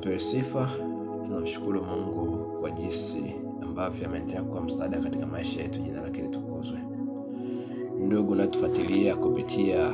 apewe sifa. Tunamshukuru Mungu kwa jinsi ambavyo ameendelea kuwa msaada katika maisha yetu. Jina lake litukuzwe. Ndugu natufuatilia kupitia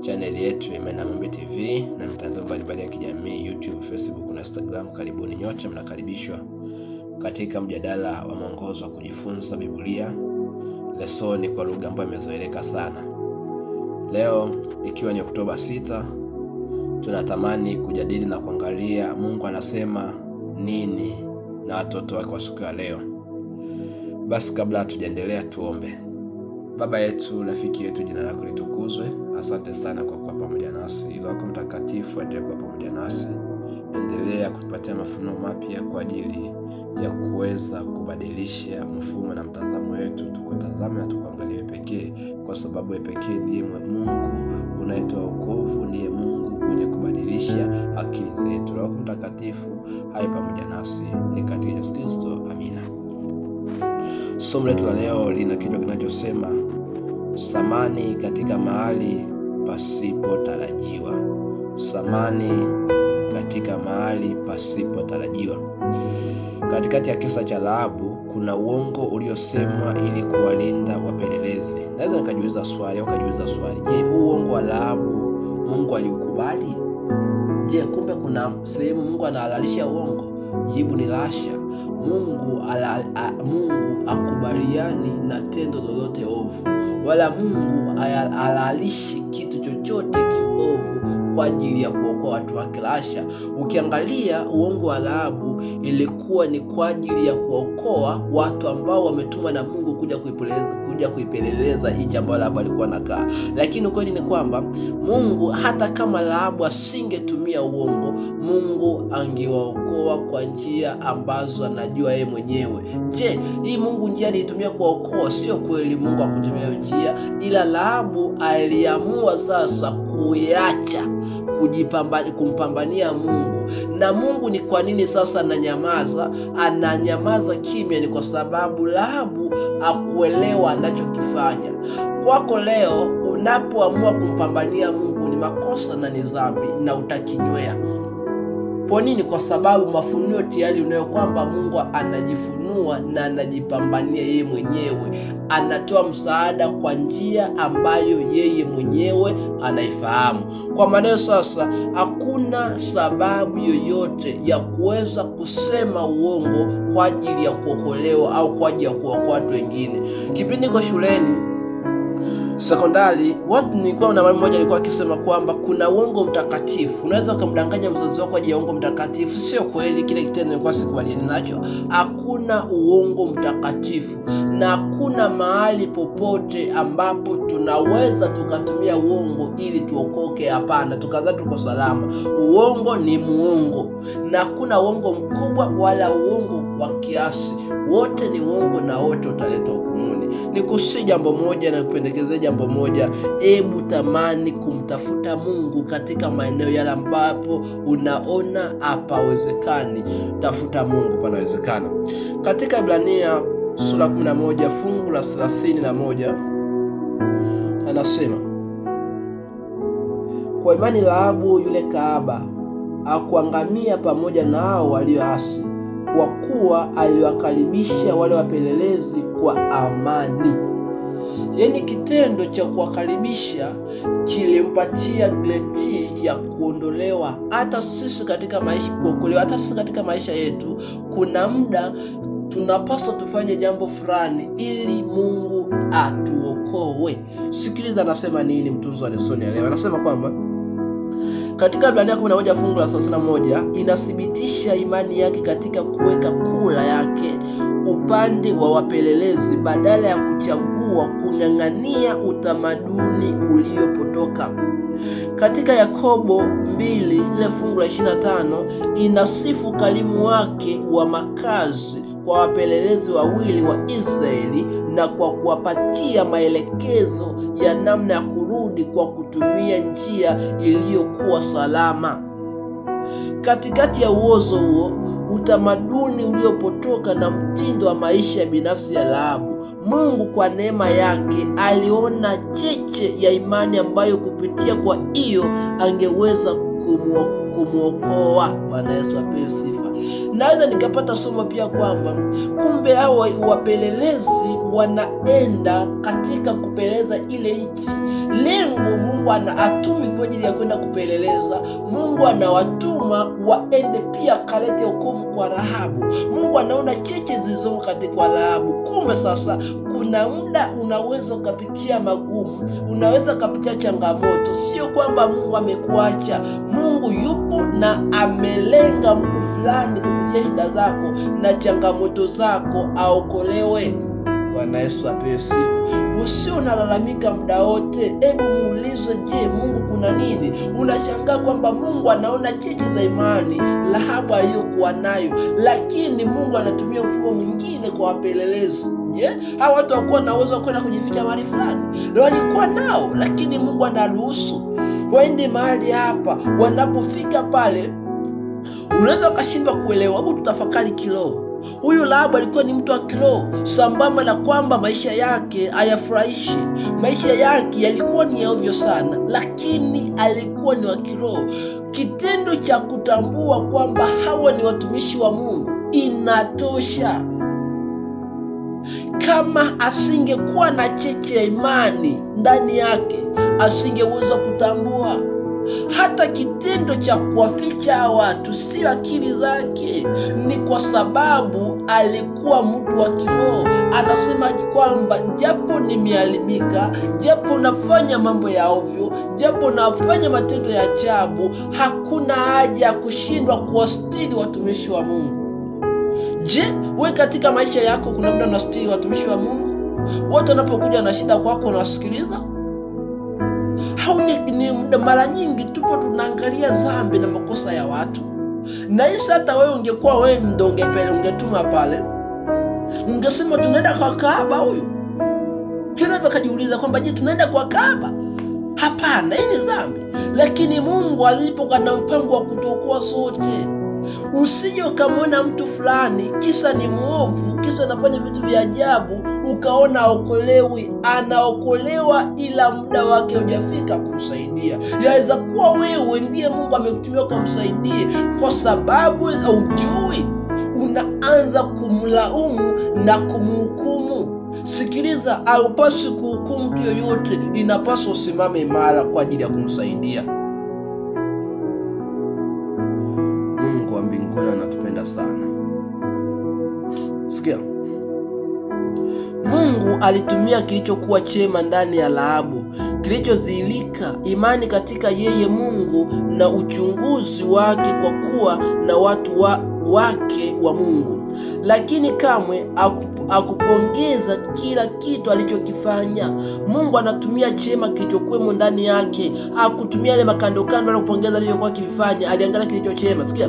channel yetu Imena Maombi TV na mitandao mbalimbali ya kijamii YouTube, Facebook na Instagram, karibuni nyote, mnakaribishwa katika mjadala wa mwongozo wa kujifunza Biblia, lesoni kwa lugha ambayo imezoeleka sana. Leo ikiwa ni Oktoba 6, tunatamani kujadili na kuangalia Mungu anasema nini na watoto wake kwa siku ya leo. Basi kabla hatujaendelea tuombe. Baba yetu, rafiki yetu, jina lako litukuzwe. Asante sana kwa kuwa pamoja nasi. Roho yako Mtakatifu endelee kuwa pamoja nasi. Endelea kutupatia mafunuo mapya kwa ajili ya kuweza kubadilisha mfumo na mtazamo wetu, tukutazame na tukuangalie pekee, kwa sababu pekee ndiye Mungu unayetoa wokovu, ndiye Mungu mwenye kubadilisha akili zetu. Roho Mtakatifu hai pamoja nasi, ni katika Yesu Kristo, amina. Somo letu la leo lina kichwa kinachosema samani katika mahali pasipotarajiwa. Samani katika mahali pasipotarajiwa. Katikati ya kisa cha Rahabu kuna uongo uliosemwa ili kuwalinda wapelelezi. Naweza nikajiuliza swali au kajiuliza swali, je, uongo wa Rahabu Mungu aliukubali? Je, kumbe kuna sehemu Mungu anahalalisha uongo? Jibu ni hasha. Mungu akubaliani na tendo lolote ovu, wala Mungu halalishi kitu chochote kiovu kwa ajili ya kuokoa watu wake. Hasha. Ukiangalia uongo wa Rahabu ilikuwa ni kwa ajili ya kuokoa watu ambao wametumwa na Mungu kuja kuipeleleza hicho ambalo Rahabu alikuwa anakaa. Lakini ukweli ni kwamba Mungu, hata kama Rahabu asingetumia uongo, Mungu angewaokoa kwa njia ambazo anajua yeye mwenyewe. Je, hii Mungu njia alitumia kuokoa? Sio kweli Mungu hakutumia njia, ila Rahabu aliamua sasa kuiacha kumpambania Mungu. Na Mungu ni kwa nini sasa ananyamaza kimya? Ni kwa sababu Rahabu hakuelewa anachokifanya. Kwako leo unapoamua kumpambania Mungu ni makosa na ni dhambi na utakinywea. Kwa nini? Kwa sababu mafunuo tayari unayo kwamba Mungu anajifunua na anajipambania yeye mwenyewe. Anatoa msaada kwa njia ambayo yeye mwenyewe anaifahamu. Kwa maana sasa hakuna sababu yoyote ya kuweza kusema uongo kwa ajili ya kuokolewa au kwa ajili ya kuokoa watu wengine. Kipindi kwa shuleni sekondari, watu nilikuwa na mama mmoja alikuwa akisema kwamba kuna uongo mtakatifu. Unaweza kumdanganya mzazi wako kwa ajili ya uongo mtakatifu. Sio kweli, kile kitendo nilikuwa sikubaliani nacho. Hakuna uongo mtakatifu na hakuna mahali popote ambapo tunaweza tukatumia uongo ili tuokoke. Hapana, tukaza tuko salama. Uongo ni muongo, na hakuna uongo mkubwa wala uongo wa kiasi. Wote ni uongo na wote utaletwa hukumuni. Nikusi jambo moja na kupendekeza jambo moja. Hebu tamani kumtafuta Mungu katika maeneo yale ambapo unaona hapawezekani. Tafuta Mungu panawezekana. Katika Ibrania sura 11 fungu la 31 anasema, kwa imani Rahabu yule kahaba hakuangamia pamoja na hao walioasi, kwa kuwa aliwakaribisha wale wapelelezi kwa amani. Yaani kitendo cha kuwakaribisha kilimpatia greti ya kuondolewa. Hata sisi katika maisha kuokolewa, hata sisi katika maisha yetu kuna muda tunapaswa tufanye jambo fulani ili Mungu atuokoe. Sikiliza anasema nini mtunzi wa lesoni leo. Anasema kwamba katika Ibrania 11 fungu la 31 inathibitisha imani yake katika kuweka kula yake upande wa wapelelezi badala ya kuchagua kung'ang'ania utamaduni uliopotoka. Katika Yakobo 2 ile fungu la 25 inasifu kalimu wake wa makazi kwa wapelelezi wawili wa Israeli na kwa kuwapatia maelekezo ya namna ya kurudi kwa kutumia njia iliyokuwa salama. Katikati ya uozo huo, utamaduni uliopotoka na mtindo wa maisha binafsi ya Rahabu, Mungu kwa neema yake aliona cheche ya imani ambayo kupitia kwa hiyo angeweza kumuokoa. Bwana Yesu apewe sifa. Naweza nikapata somo pia kwamba kumbe hao wapelelezi wanaenda katika kupeleleza ile nchi. Lengo Mungu anaatumi kwa ajili ya kwenda kupeleleza. Mungu anawatuma waende pia kalete wokovu kwa Rahabu. Mungu anaona cheche zilizomo katika Rahabu. Kumbe sasa kuna muda unaweza ukapitia magumu, unaweza ukapitia changamoto. Sio kwamba Mungu amekuacha. Mungu yupo na amelenga mtu fulani kupitia shida zako na changamoto zako aokolewe. Bwana Yesu apewe sifa. Usio unalalamika muda wote. Hebu muulize, je, Mungu kuna nini? Unashangaa kwamba Mungu anaona cheche za imani Rahabu aliyokuwa nayo, lakini Mungu anatumia mfumo mwingine kwa wapelelezi. Hao watu walikuwa na uwezo kwenda kujificha mahali fulani, ndio walikuwa nao, lakini Mungu anaruhusu waende mahali hapa. Wanapofika pale unaweza ukashindwa kuelewa. Hebu tutafakari kiroho. Huyu Rahabu alikuwa ni mtu wa kiroho, sambamba na kwamba maisha yake hayafurahishi. Maisha yake yalikuwa ni ovyo sana, lakini alikuwa ni wa kiroho. Kitendo cha kutambua kwamba hawa ni watumishi wa Mungu inatosha. Kama asingekuwa na cheche ya imani ndani yake, asingeweza kutambua. Hata kitendo cha kuwaficha watu sio akili zake, ni kwa sababu alikuwa mtu wa kiroho. Anasema kwamba japo nimeharibika, japo nafanya mambo ya ovyo, japo nafanya matendo ya ajabu, hakuna haja ya kushindwa kuwastiri watumishi wa Mungu. Je, wewe katika maisha yako kuna muda unastiri watumishi wa Mungu? Watu wanapokuja na shida kwako unawasikiliza? Au ni muda mara nyingi tupo tunaangalia dhambi na makosa ya watu? Na hisa hata wewe ungekuwa wewe ndo ungetuma pale, ungesema tunaenda kwa kahaba huyu. Unaweza kujiuliza kwamba je, tunaenda kwa kahaba? Hapana, hii ni dhambi. Lakini Mungu alipokuwa na mpango wa kutuokoa sote. Usije ukamwona mtu fulani kisa ni muovu, kisa anafanya vitu vya ajabu, ukaona aokolewi. Anaokolewa ila muda wake hujafika kumsaidia. Yaweza kuwa wewe ndiye Mungu amekutumia kumsaidia, kwa sababu hujui unaanza kumlaumu na kumhukumu. Sikiliza, haupaswi kuhukumu mtu yoyote, inapaswa usimame imara kwa ajili ya kumsaidia. Mungu wa mbinguni anatupenda sana. Sikia, Mungu alitumia kilichokuwa chema ndani ya Rahabu, kilichodhihirika imani katika yeye Mungu na uchunguzi wake kwa kuwa na watu wake wa Mungu. Lakini kamwe akupongeza kila kitu alichokifanya. Mungu anatumia chema kilichokuwemo ndani yake. Akutumia ile makando kando ala kupongeza alichokuwa kifanya, aliangalia kilicho chema. Sikia,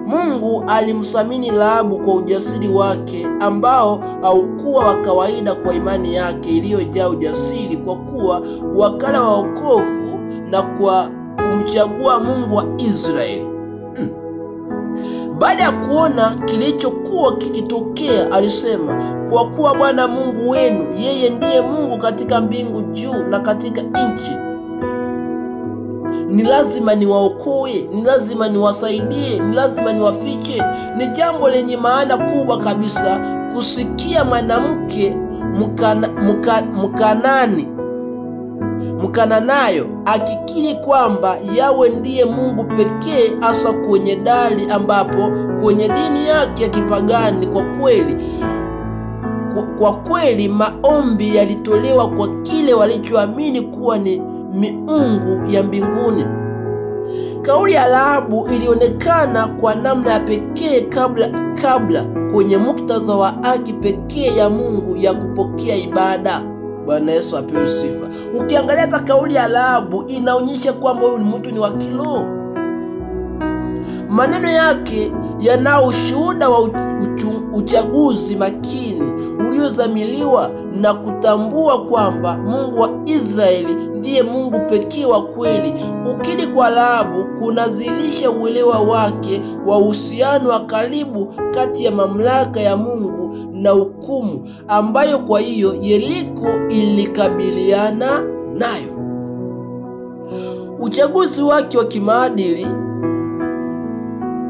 Mungu alimsamini Rahabu kwa ujasiri wake ambao haukuwa wa kawaida, kwa imani yake iliyojaa ujasiri, kwa kuwa wakala wa wokovu na kwa kumchagua Mungu wa Israeli. Baada ya kuona kilichokuwa kikitokea, alisema, kwa kuwa Bwana Mungu wenu, yeye ndiye Mungu katika mbingu juu na katika nchi. Ni lazima niwaokoe, ni lazima niwasaidie, ni lazima niwafiche. Ni jambo lenye maana kubwa kabisa kusikia mwanamke Mkananayo akikiri kwamba Yawe ndiye Mungu pekee, hasa kwenye dali ambapo kwenye dini yake ya kipagani kwa kweli maombi yalitolewa kwa kile walichoamini kuwa ni miungu ya mbinguni. Kauli ya Rahabu ilionekana kwa namna ya pekee kabla kwenye muktadha wa haki pekee ya Mungu ya kupokea ibada. Bwana Yesu apewe sifa. Ukiangalia hata kauli ya Rahabu inaonyesha kwamba huyu mtu ni wa kiroho. Maneno yake yana ushuhuda wa uchaguzi makini uliozamiliwa na kutambua kwamba Mungu wa Israeli ndiye Mungu pekee wa kweli. Kukiri kwa Rahabu kunadhihirisha uelewa wake wa uhusiano wa karibu kati ya mamlaka ya Mungu na hukumu ambayo kwa hiyo Yeriko ilikabiliana nayo. Uchaguzi wake wa kimaadili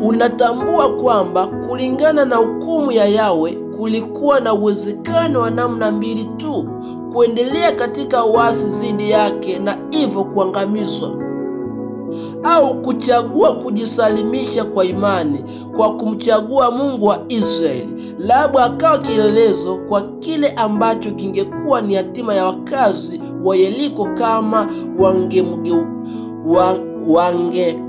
unatambua kwamba kulingana na hukumu ya Yahwe kulikuwa na uwezekano wa namna mbili tu: kuendelea katika uasi dhidi yake na hivyo kuangamizwa, au kuchagua kujisalimisha kwa imani kwa kumchagua Mungu wa Israeli. Rahabu akawa kielelezo kwa kile ambacho kingekuwa ni hatima ya wakazi wa Yeriko kama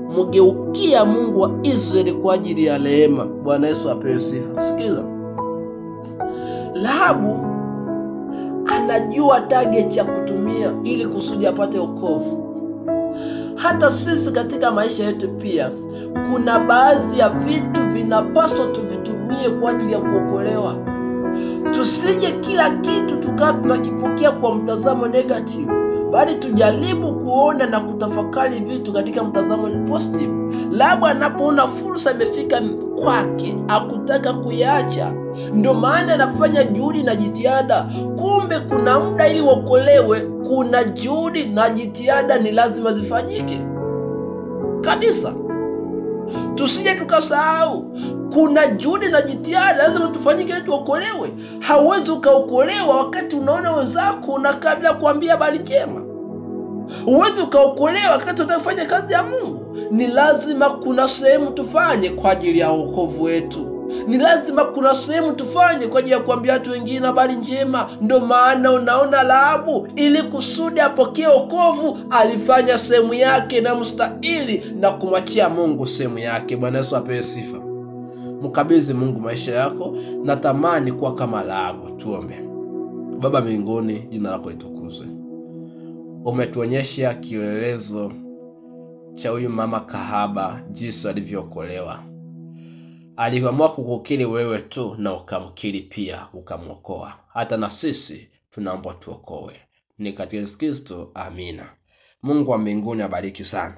wangemgeukia Mungu wa Israeli kwa ajili ya rehema. Bwana Yesu apewe sifa. Sikiliza, Rahabu anajua target ya kutumia ili kusudi apate wokovu. Hata sisi katika maisha yetu pia kuna baadhi ya vitu vinapaswa tuvitumie kwa ajili ya kuokolewa. Tusije kila kitu tukawa tunakipokea kwa mtazamo negative, bali tujaribu kuona na kutafakari vitu katika mtazamo positive. Rahabu anapoona fursa imefika kwake, hakutaka kuiacha. Ndio maana anafanya juhudi na jitihada. Kumbe kuna muda ili uokolewe, kuna juhudi na jitihada ni lazima zifanyike kabisa. Tusije tukasahau, kuna juhudi na jitihada lazima tufanyike ili tuokolewe. Hauwezi ukaokolewa wakati unaona wenzako unakaa bila kuambia habari njema. Huwezi ukaokolewa wakati unafanya kazi ya Mungu. Ni lazima kuna sehemu tufanye kwa ajili ya wokovu wetu. Ni lazima kuna sehemu tufanye kwa ajili ya kuambia watu wengine habari njema. Ndio maana unaona Rahabu, ili kusudi apokee wokovu, alifanya sehemu yake na mstahili na kumwachia Mungu sehemu yake. Bwana Yesu apewe sifa. Mkabidhi Mungu maisha yako. Natamani kuwa kama Rahabu. Tuombe. Baba mbinguni, jina lako litukuzwe. Umetuonyesha kielelezo cha huyu mama kahaba, jinsi alivyookolewa. Aliamua kukukiri wewe tu na ukamkiri pia ukamwokoa. Hata na sisi tunaomba tuokoe. Ni katika Yesu Kristo, amina. Mungu wa mbinguni abariki sana.